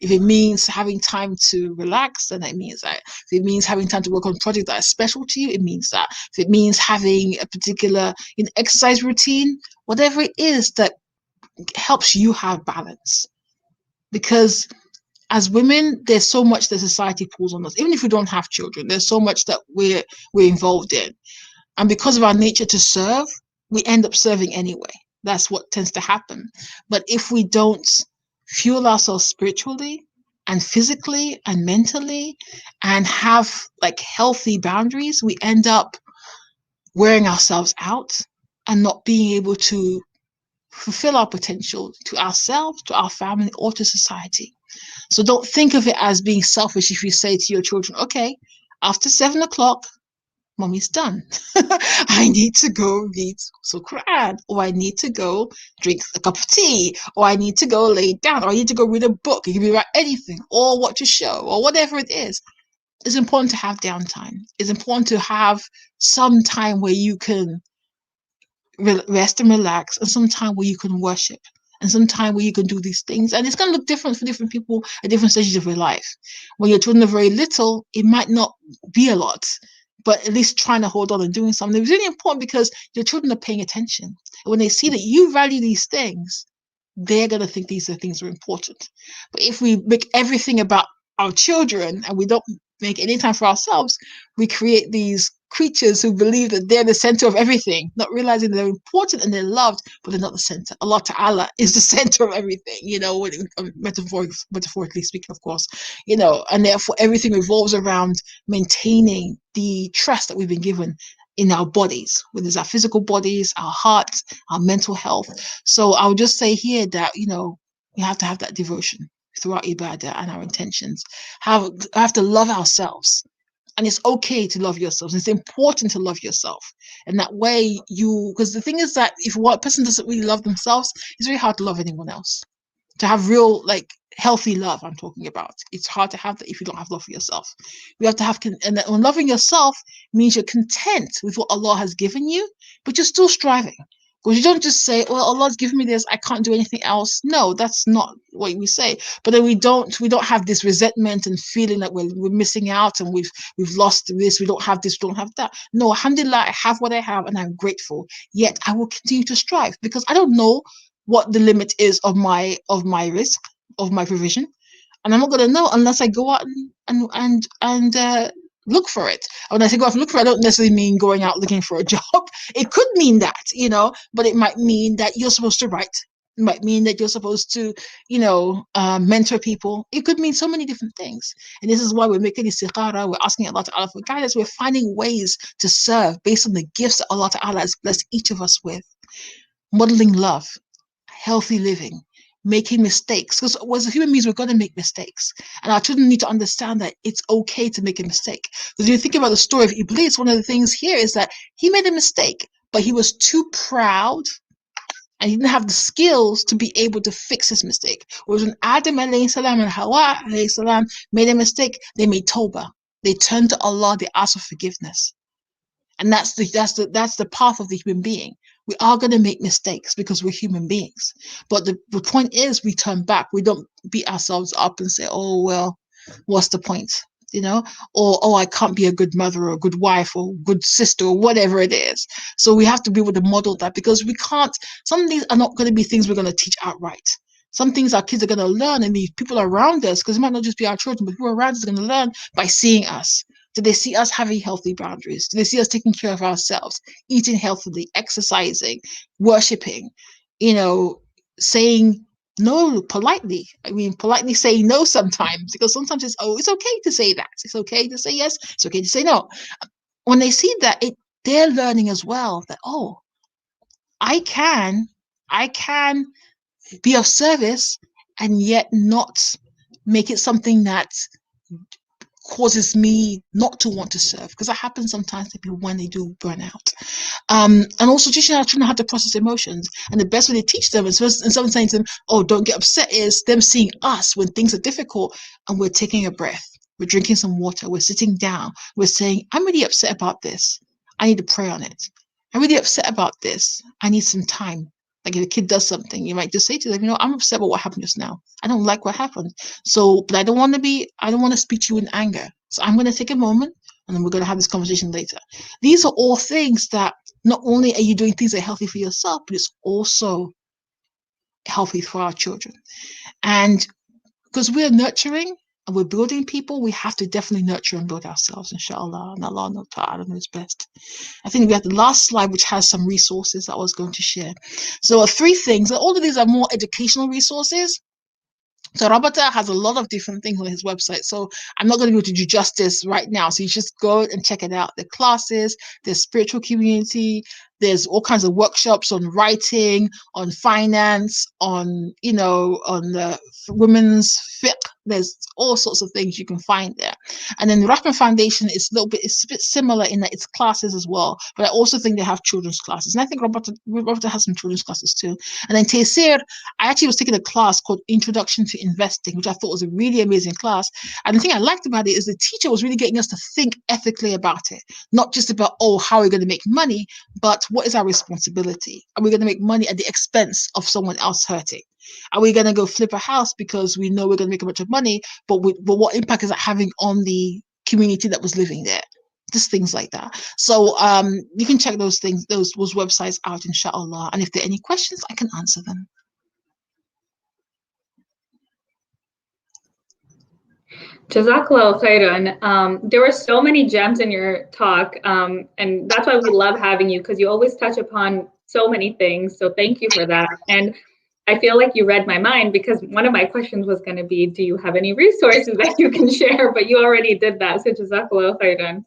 If it means having time to relax, then it means that. If it means having time to work on projects that are special to you, it means that. If it means having a particular exercise routine, whatever it is that helps you have balance. Because as women, there's so much that society pulls on us. Even if we don't have children, there's so much that we're involved in. And because of our nature to serve, we end up serving anyway. That's what tends to happen. But if we don't fuel ourselves spiritually and physically and mentally and have healthy boundaries, we end up wearing ourselves out and not being able to fulfill our potential to ourselves, to our family, or to society. So don't think of it as being selfish if you say to your children, okay, after 7 o'clock, Mommy's done. I need to go read some Quran, or I need to go drink a cup of tea, or I need to go lay down, or I need to go read a book. It can be about anything, or watch a show, or whatever it is. It's important to have downtime. It's important to have some time where you can rest and relax, and some time where you can worship, and some time where you can do these things. And it's going to look different for different people at different stages of your life. When your children are very little, it might not be a lot, but at least trying to hold on and doing something. It's really important because your children are paying attention. And when they see that you value these things, they're going to think these things are important. But if we make everything about our children and we don't make any time for ourselves, we create these creatures who believe that they're the center of everything, not realizing they're important and they're loved, but they're not the center. Allah Ta'ala is the center of everything, metaphorically speaking, of course, and therefore everything revolves around maintaining the trust that we've been given in our bodies, whether it's our physical bodies, our hearts, our mental health. So I'll just say here that, we have to have that devotion through our ibadah and our intentions. Have to love ourselves. And it's okay to love yourselves. It's important to love yourself. And that way because the thing is that if one person doesn't really love themselves, it's very hard to love anyone else. To have real, healthy love, I'm talking about. It's hard to have that if you don't have love for yourself. You have to have, and when loving yourself means you're content with what Allah has given you, but you're still striving. Because you don't just say, well, Allah's given me this, I can't do anything else. No, that's not what we say. But then we don't have this resentment and feeling that we're missing out and we've lost this, we don't have this, we don't have that. No, alhamdulillah, I have what I have and I'm grateful. Yet I will continue to strive because I don't know what the limit is of my risk, of my provision. And I'm not going to know unless I go out and look for it. When I say go out and look for it, I don't necessarily mean going out looking for a job. It could mean that, but it might mean that you're supposed to write. It might mean that you're supposed to, mentor people. It could mean so many different things. And this is why we're making istikhara. We're asking Allah Ta'ala for guidance. We're finding ways to serve based on the gifts that Allah Ta'ala has blessed each of us with. Modeling love, healthy living, making mistakes, because as human beings we're going to make mistakes, and our children need to understand that it's okay to make a mistake. Because you think about the story of Iblis, one of the things here is that he made a mistake, but he was too proud and he didn't have the skills to be able to fix his mistake. Whereas when Adam alayhi salam and Hawa alayhi salam made a mistake, they made tawbah, they turned to Allah, they asked for forgiveness. And that's the path of the human being. We are going to make mistakes because we're human beings. But the point is we turn back. We don't beat ourselves up and say, oh, well, what's the point? Or, oh, I can't be a good mother or a good wife or good sister or whatever it is. So we have to be able to model that because we can't, some things are not going to be things we're going to teach outright. Some things our kids are going to learn, and the people around us, because it might not just be our children, but people around us are going to learn by seeing us. Do they see us having healthy boundaries? Do they see us taking care of ourselves, eating healthily, exercising, worshipping, saying no politely? I mean, politely saying no sometimes, because sometimes it's okay to say that. It's okay to say yes. It's okay to say no. When they see that, they're learning as well that, oh, I can be of service and yet not make it something that causes me not to want to serve, because that happens sometimes to people when they do burn out. And also teaching our children how to process emotions. And the best way to teach them, and someone saying to them, oh, don't get upset, is them seeing us when things are difficult and we're taking a breath, we're drinking some water, we're sitting down, we're saying, I'm really upset about this, I need to pray on it. I'm really upset about this, I need some time. Like if a kid does something, you might just say to them, I'm upset about what happened just now. I don't like what happened. So, but I don't want to speak to you in anger. So I'm going to take a moment and then we're going to have this conversation later. These are all things that not only are you doing things that are healthy for yourself, but it's also healthy for our children. And because we're nurturing and we're building people, we have to definitely nurture and build ourselves, inshallah. And Allah knows best. I think we have the last slide, which has some resources that I was going to share. So 3 things. All of these are more educational resources. So Rabata has a lot of different things on his website. So I'm not going to be able to do justice right now. So you just go and check it out. The classes, the spiritual community, there's all kinds of workshops on writing, on finance, on the women's fiqh. There's all sorts of things you can find there. And then the Rahman Foundation is it's a bit similar in that it's classes as well. But I also think they have children's classes. And I think Roberta has some children's classes too. And then Taysir, I actually was taking a class called Introduction to Investing, which I thought was a really amazing class. And the thing I liked about it is the teacher was really getting us to think ethically about it. Not just about, how are we going to make money, but what is our responsibility? Are we going to make money at the expense of someone else hurting? Are we going to go flip a house because we know we're going to make a bunch of money, but what impact is that having on the community that was living there? Just things like that. So you can check those things, those websites out, inshallah. And if there are any questions, I can answer them. Jazakallah khairan. There were so many gems in your talk, and that's why we love having you, because you always touch upon so many things. So thank you for that. And I feel like you read my mind, because one of my questions was going to be, do you have any resources that you can share? But you already did that. So Jazakallah khairan.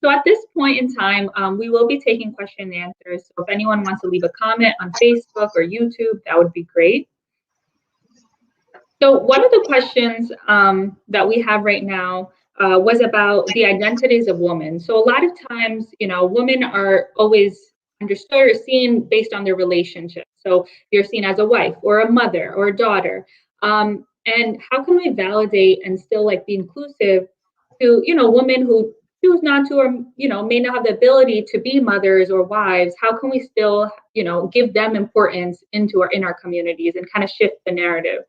So at this point in time, we will be taking question and answers. So if anyone wants to leave a comment on Facebook or YouTube, that would be great. So one of the questions that we have right now was about the identities of women. So a lot of times, women are always understood or seen based on their relationship. So you're seen as a wife or a mother or a daughter. And how can we validate and still be inclusive to, women who choose not to, or, may not have the ability to be mothers or wives? How can we still, give them importance in our communities and kind of shift the narrative?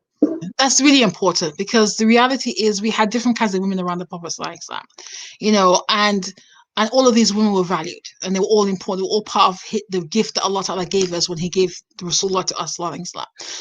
That's really important, because the reality is we had different kinds of women around the Prophet, and all of these women were valued, and they were all important. They were all part of the gift that Allah Ta'ala gave us when He gave the Rasulullah to us.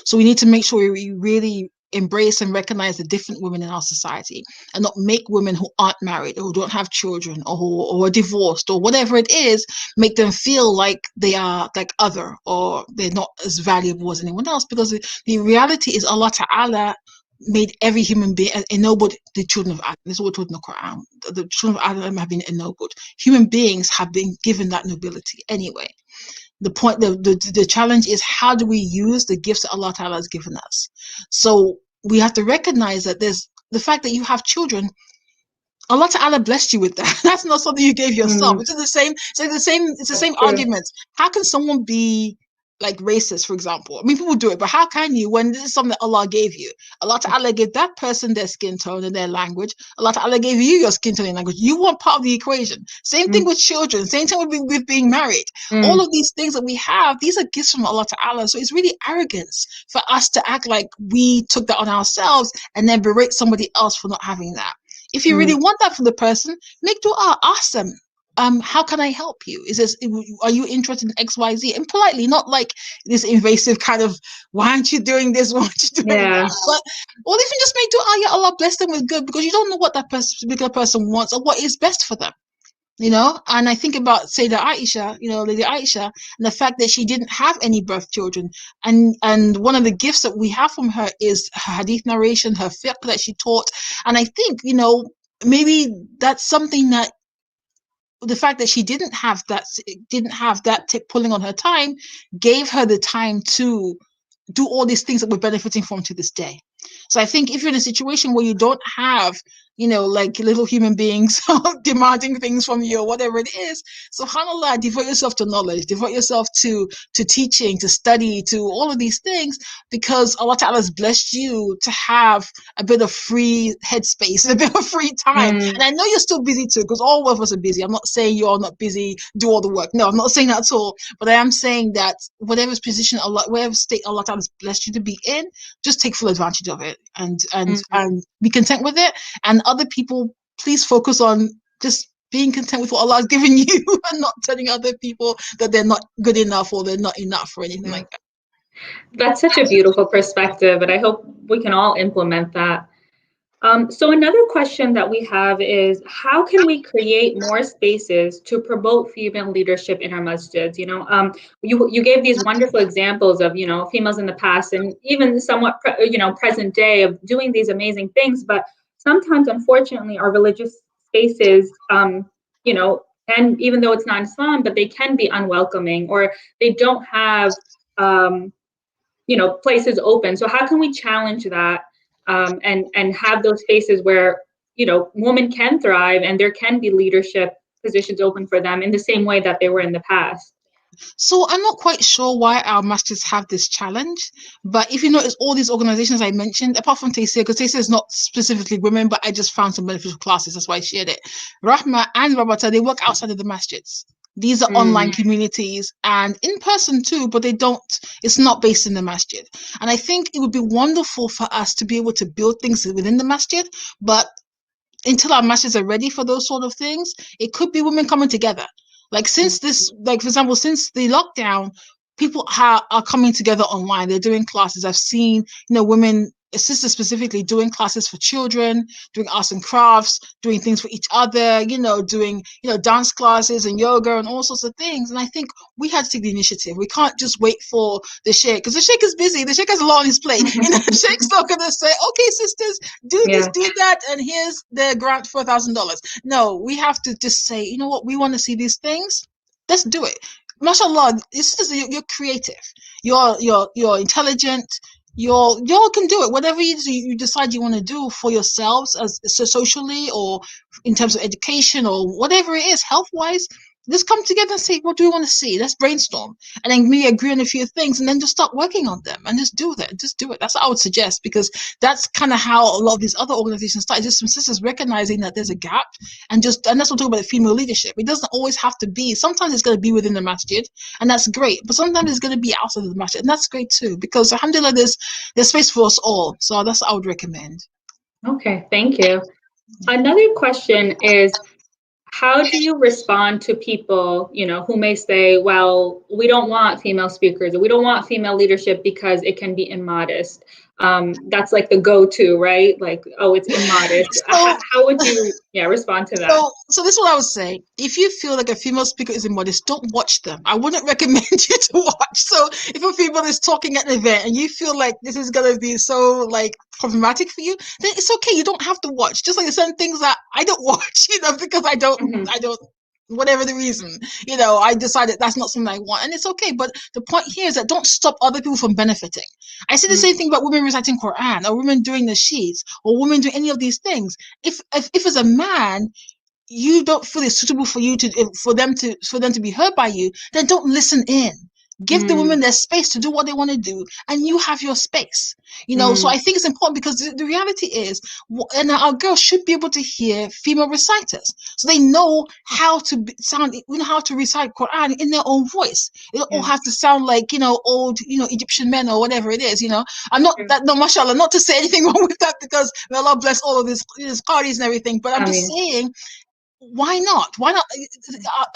So we need to make sure we really embrace and recognize the different women in our society, and not make women who aren't married or who don't have children or are divorced or whatever it is, make them feel like they are like other, or they're not as valuable as anyone else. Because the reality is Allah Ta'ala made every human being, ennobled the children of Adam. This is what we're told in the Quran. The children of Adam have been ennobled. Human beings have been given that nobility anyway. The challenge is, how do we use the gifts that Allah Ta'ala has given us? So we have to recognize that there's the fact that you have children. Allah Ta'ala blessed you with that. That's not something you gave yourself. It's the same argument. How can someone be racist, for example? I mean, people do it, but how can you, when this is something that Allah gave you? Allah Ta'ala gave that person their skin tone and their language. Allah Ta'ala gave you your skin tone and language. You weren't part of the equation. Same thing with children. Same thing with being married. All of these things that we have, these are gifts from Allah Ta'ala. So it's really arrogance for us to act like we took that on ourselves and then berate somebody else for not having that. If you really want that from the person, make dua, ask them, how can I help you? Are you interested in XYZ? And politely, not like this invasive kind of, why aren't you doing this? Why aren't you doing that? Or even just make dua, ya Allah, bless them with good, because you don't know what that particular person wants or what is best for them. And I think about Sayyidah Aisha, Lady Aisha, and the fact that she didn't have any birth children. And one of the gifts that we have from her is her hadith narration, her fiqh that she taught. And I think, maybe that's something that the fact that she didn't have that pulling on her time gave her the time to do all these things that we're benefiting from to this day. So I think if you're in a situation where you don't have, little human beings demanding things from you or whatever it is, subhanAllah, devote yourself to knowledge, devote yourself to teaching, to study, to all of these things, because Allah Ta'ala has blessed you to have a bit of free headspace, a bit of free time. And I know you're still busy too, because all of us are busy. I'm not saying you're not busy, do all the work. No, I'm not saying that at all. But I am saying that whatever state Allah Ta'ala has blessed you to be in, just take full advantage of it and be content with it. And other people, please focus on just being content with what Allah has given you and not telling other people that they're not good enough or they're not enough or anything like that. That's such a beautiful perspective, and I hope we can all implement that. So another question that we have is, how can we create more spaces to promote female leadership in our masjids? You gave these wonderful examples of, females in the past and even somewhat, present day of doing these amazing things. But sometimes, unfortunately, our religious spaces, and even though it's not Islam, but they can be unwelcoming, or they don't have, places open. So how can we challenge that? And have those spaces where, women can thrive and there can be leadership positions open for them in the same way that they were in the past. So I'm not quite sure why our masjids have this challenge, but if you notice, all these organizations I mentioned, apart from Taysir, because Taysir is not specifically women, but I just found some beneficial classes, that's why I shared it. Rahma and Rabata, they work outside of the masjids. These are online communities and in person too, but it's not based in the masjid. And I think it would be wonderful for us to be able to build things within the masjid, but until our masjids are ready for those sort of things, it could be women coming together. For example, since the lockdown, people are coming together online. They're doing classes. I've seen, women sisters specifically doing classes for children, doing arts and crafts, doing things for each other, doing, dance classes and yoga and all sorts of things. And I think we had to take the initiative. We can't just wait for the Sheikh, because the Sheikh is busy. The Sheikh has a lot on his plate. The Sheikh's not going to say, okay, sisters, do this, do that, and here's the grant for $1,000. No, we have to just say, you know what, we want to see these things. Let's do it. MashaAllah, you're creative. You're intelligent. Y'all can do it. Whatever you decide you want to do for yourselves, as socially or in terms of education or whatever it is, health-wise, just come together and say, what do we want to see? Let's brainstorm. And then we agree on a few things and then just start working on them and just do that. Just do it. That's what I would suggest, because that's kind of how a lot of these other organizations start. Just some sisters recognizing that there's a gap, and that's what I'm talking about, female leadership. It doesn't always have to be. Sometimes it's going to be within the masjid, and that's great. But sometimes it's going to be outside of the masjid, and that's great too, because alhamdulillah, there's space for us all. So that's what I would recommend. Okay, thank you. Another question is, how do you respond to people, who may say, well, we don't want female speakers, or we don't want female leadership because it can be immodest? That's like the go-to, right? Like, oh, it's immodest. So, how would you respond to that? So this is what I would say. If you feel like a female speaker is immodest, don't watch them. I wouldn't recommend you to watch. So if a female is talking at an event and you feel like this is going to be so problematic for you, then it's okay. You don't have to watch. Just like there's certain things that I don't watch, because I don't, whatever the reason, I decided that's not something I want, and it's okay. But the point here is that don't stop other people from benefiting. I say the same thing about women reciting Quran, or women doing the sheets, or women doing any of these things. If as a man you don't feel it's suitable for you for them to be heard by you, then don't listen in. Give the women their space to do what they want to do, and you have your space. So I think it's important, because the reality is, and our girls should be able to hear female reciters, so they know how to how to recite Quran in their own voice. It don't all have to sound like old Egyptian men or whatever it is. I'm not that, no, mashallah, not to say anything wrong with that, because may Allah bless all of these qadis and everything, but I'm just saying, why not?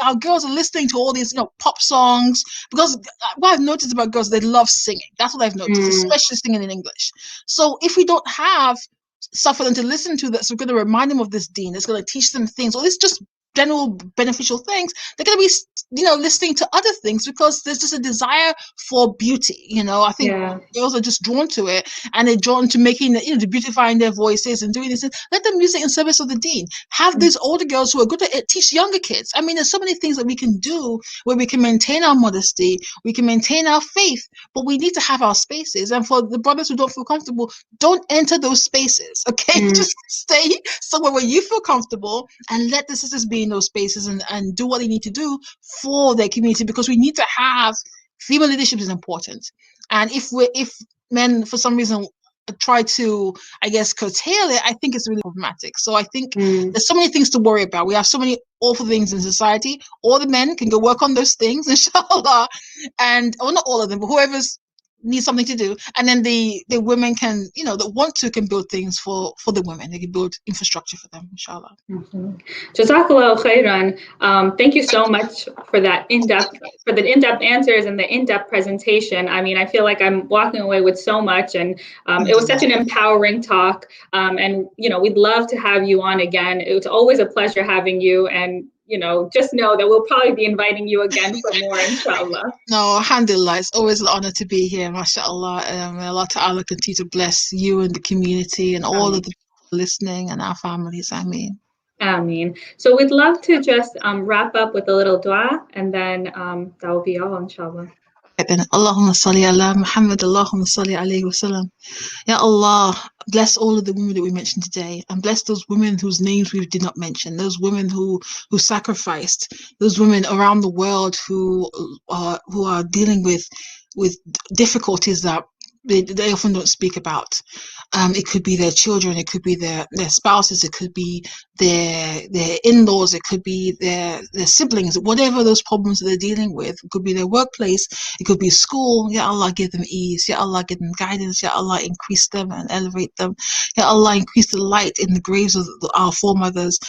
Our girls are listening to all these, pop songs, because what I've noticed about girls, they love singing. That's what I've noticed, especially singing in English. So if we don't have stuff for them to listen to, that's going to remind them of this deen, it's going to teach them things, or it's just general beneficial things, they're going to be, listening to other things, because there's just a desire for beauty. I think girls are just drawn to it, and they're drawn to making to beautifying their voices and doing this. Let them use it in service of the deen. Have these older girls who are good at it teach younger kids. I mean, there's so many things that we can do where we can maintain our modesty, we can maintain our faith, but we need to have our spaces. And for the brothers who don't feel comfortable, don't enter those spaces, okay? Just stay somewhere where you feel comfortable, and let the sisters be in those spaces and do what they need to do for their community, because we need to have female leadership is important. And if men for some reason try to, I guess, curtail it, I think it's really problematic. So I think there's so many things to worry about. We have so many awful things in society. All the men can go work on those things, inshallah, and not all of them, but whoever's needs something to do, and then the women can, that want to, can build things for the women. They can build infrastructure for them, inshallah. Jazakallahu khairan. Thank you so much for that in-depth answers and the in-depth presentation. I mean, I feel like I'm walking away with so much, and it was such an empowering talk. And we'd love to have you on again. It was always a pleasure having you, and just know that we'll probably be inviting you again for more, inshallah. No, alhamdulillah, it's always an honor to be here, mashallah. May Allah Ta'ala continue to bless you and the community and all of the people listening and our families. Ameen. Ameen. So we'd love to just wrap up with a little dua, and then that will be all, inshallah. Then Allahumma salli ala Muhammad, Allahumma salli alayhi wa sallam. Ya Allah, bless all of the women that we mentioned today, and bless those women whose names we did not mention, those women who sacrificed, those women around the world who are dealing with difficulties that they often don't speak about. It could be their children, it could be their spouses, it could be their in-laws, it could be their siblings, whatever those problems that they're dealing with. It could be their workplace, it could be school. Ya Allah, give them ease. Ya Allah, give them guidance. Ya Allah, increase them and elevate them. Ya Allah, increase the light in the graves of our foremothers.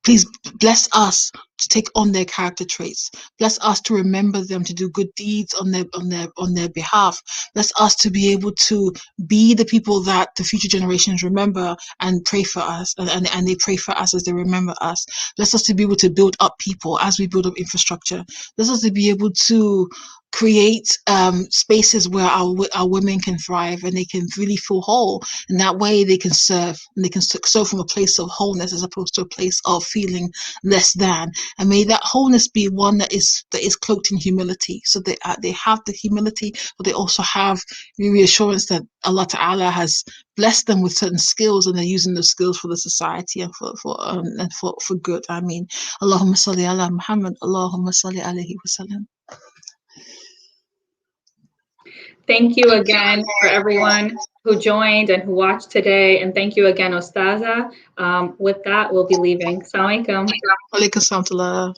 Please bless us to take on their character traits. Bless us to remember them, to do good deeds on their behalf. Bless us to be able to be the people that the future generations remember and pray for us, and they pray for us as they remember us. Bless us to be able to build up people as we build up infrastructure. Bless us to be able to create spaces where our women can thrive and they can really feel whole. And that way they can serve, and they can serve from a place of wholeness as opposed to a place of feeling less than. And may that wholeness be one that is cloaked in humility. So they have the humility, but they also have the reassurance that Allah Ta'ala has blessed them with certain skills, and they're using those skills for the society and for good. I mean, Allahumma salli ala Muhammad, Allahumma salli alayhi wa sallam. Thank you again for everyone who joined and who watched today. And thank you again, Ostaza. With that, we'll be leaving. Assalamu alaikum. Alaikum salam.